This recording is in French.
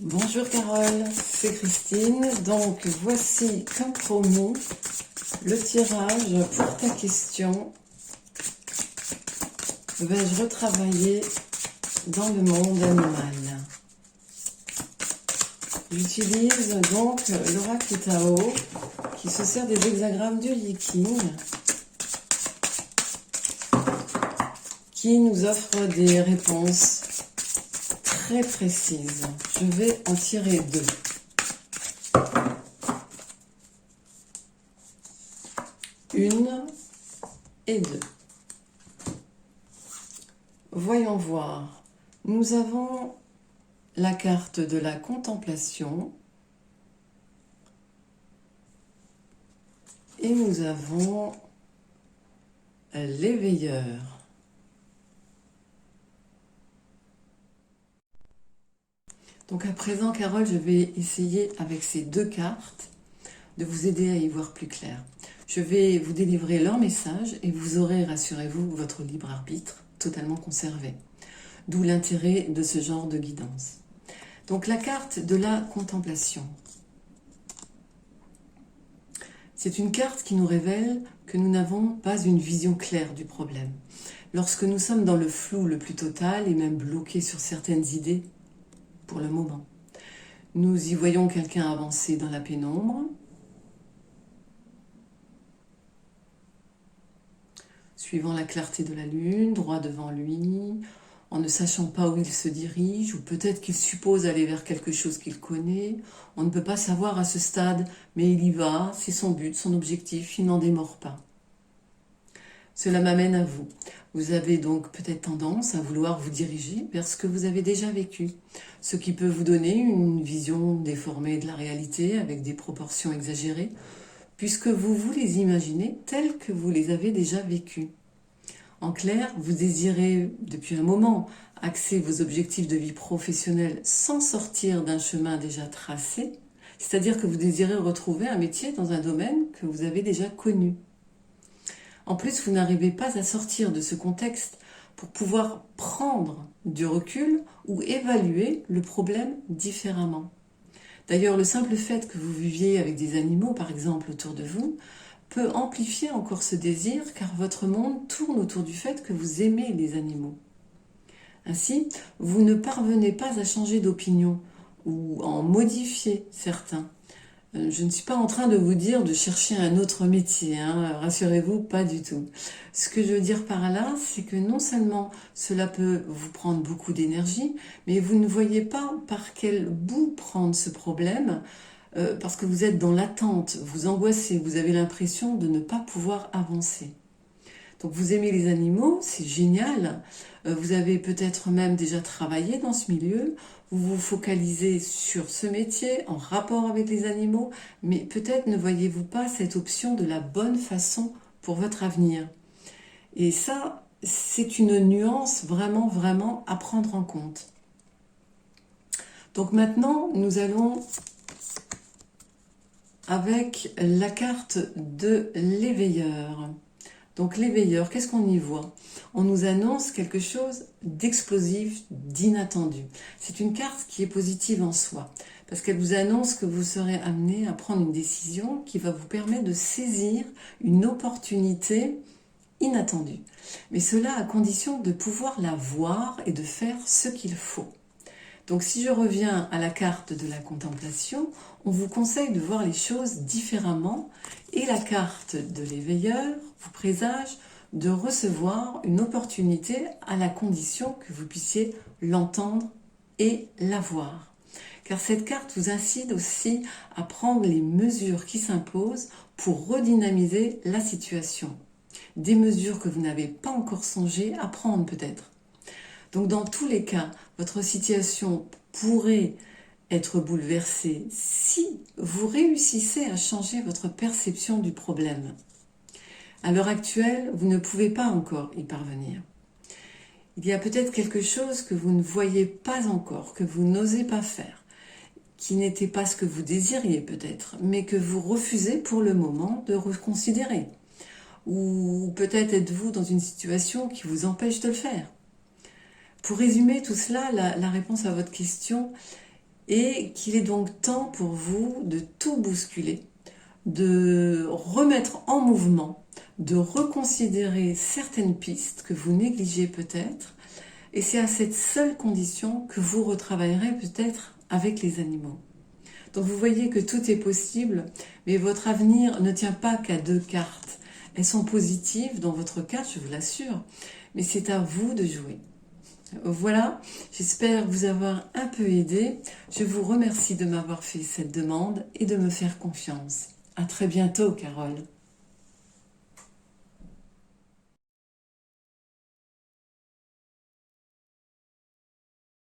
Bonjour Carole, c'est Christine. Donc voici comme promis le tirage pour ta question. Vais-je retravailler dans le monde animal? J'utilise donc l'oracle Tao qui se sert des hexagrammes du Yiking qui nous offre des réponses très précises. Je vais en tirer deux. Une et deux. Voyons voir. Nous avons la carte de la contemplation et nous avons l'éveilleur. Donc à présent, Carole, je vais essayer avec ces deux cartes de vous aider à y voir plus clair. Je vais vous délivrer leur message et vous aurez, rassurez-vous, votre libre arbitre totalement conservé. D'où l'intérêt de ce genre de guidance. Donc la carte de la contemplation. C'est une carte qui nous révèle que nous n'avons pas une vision claire du problème. Lorsque nous sommes dans le flou le plus total et même bloqués sur certaines idées, pour le moment, nous y voyons quelqu'un avancer dans la pénombre, suivant la clarté de la lune, droit devant lui, en ne sachant pas où il se dirige, ou peut-être qu'il suppose aller vers quelque chose qu'il connaît. On ne peut pas savoir à ce stade, mais il y va, c'est son but, son objectif, il n'en démord pas. Cela m'amène à vous. Vous avez donc peut-être tendance à vouloir vous diriger vers ce que vous avez déjà vécu, ce qui peut vous donner une vision déformée de la réalité avec des proportions exagérées, puisque vous vous les imaginez telles que vous les avez déjà vécues. En clair, vous désirez depuis un moment axer vos objectifs de vie professionnelle sans sortir d'un chemin déjà tracé, c'est-à-dire que vous désirez retrouver un métier dans un domaine que vous avez déjà connu. En plus, vous n'arrivez pas à sortir de ce contexte pour pouvoir prendre du recul ou évaluer le problème différemment. D'ailleurs, le simple fait que vous viviez avec des animaux, par exemple, autour de vous, peut amplifier encore ce désir car votre monde tourne autour du fait que vous aimez les animaux. Ainsi, vous ne parvenez pas à changer d'opinion ou en modifier certains. Je ne suis pas en train de vous dire de chercher un autre métier, rassurez-vous, pas du tout. Ce que je veux dire par là, c'est que non seulement cela peut vous prendre beaucoup d'énergie, mais vous ne voyez pas par quel bout prendre ce problème, parce que vous êtes dans l'attente, vous angoissez, vous avez l'impression de ne pas pouvoir avancer. Donc vous aimez les animaux, c'est génial, vous avez peut-être même déjà travaillé dans ce milieu, vous vous focalisez sur ce métier en rapport avec les animaux, mais peut-être ne voyez-vous pas cette option de la bonne façon pour votre avenir. Et ça, c'est une nuance vraiment à prendre en compte. Donc maintenant, nous allons avec la carte de l'éveilleur. Donc l'éveilleur, qu'est-ce qu'on y voit? On nous annonce quelque chose d'explosif, d'inattendu. C'est une carte qui est positive en soi, parce qu'elle vous annonce que vous serez amené à prendre une décision qui va vous permettre de saisir une opportunité inattendue. Mais cela à condition de pouvoir la voir et de faire ce qu'il faut. Donc si je reviens à la carte de la contemplation, on vous conseille de voir les choses différemment et la carte de l'éveilleur vous présage de recevoir une opportunité à la condition que vous puissiez l'entendre et la voir. Car cette carte vous incite aussi à prendre les mesures qui s'imposent pour redynamiser la situation. Des mesures que vous n'avez pas encore songé à prendre peut-être. Donc dans tous les cas, votre situation pourrait être bouleversée si vous réussissez à changer votre perception du problème. À l'heure actuelle, vous ne pouvez pas encore y parvenir. Il y a peut-être quelque chose que vous ne voyez pas encore, que vous n'osez pas faire, qui n'était pas ce que vous désiriez peut-être, mais que vous refusez pour le moment de reconsidérer. Ou peut-être êtes-vous dans une situation qui vous empêche de le faire. Pour résumer tout cela, la réponse à votre question, et qu'il est donc temps pour vous de tout bousculer, de remettre en mouvement, de reconsidérer certaines pistes que vous négligez peut-être, et c'est à cette seule condition que vous retravaillerez peut-être avec les animaux. Donc vous voyez que tout est possible, mais votre avenir ne tient pas qu'à 2 cartes. Elles sont positives dans votre carte, je vous l'assure, mais c'est à vous de jouer. Voilà, j'espère vous avoir un peu aidé. Je vous remercie de m'avoir fait cette demande et de me faire confiance. À très bientôt, Carole.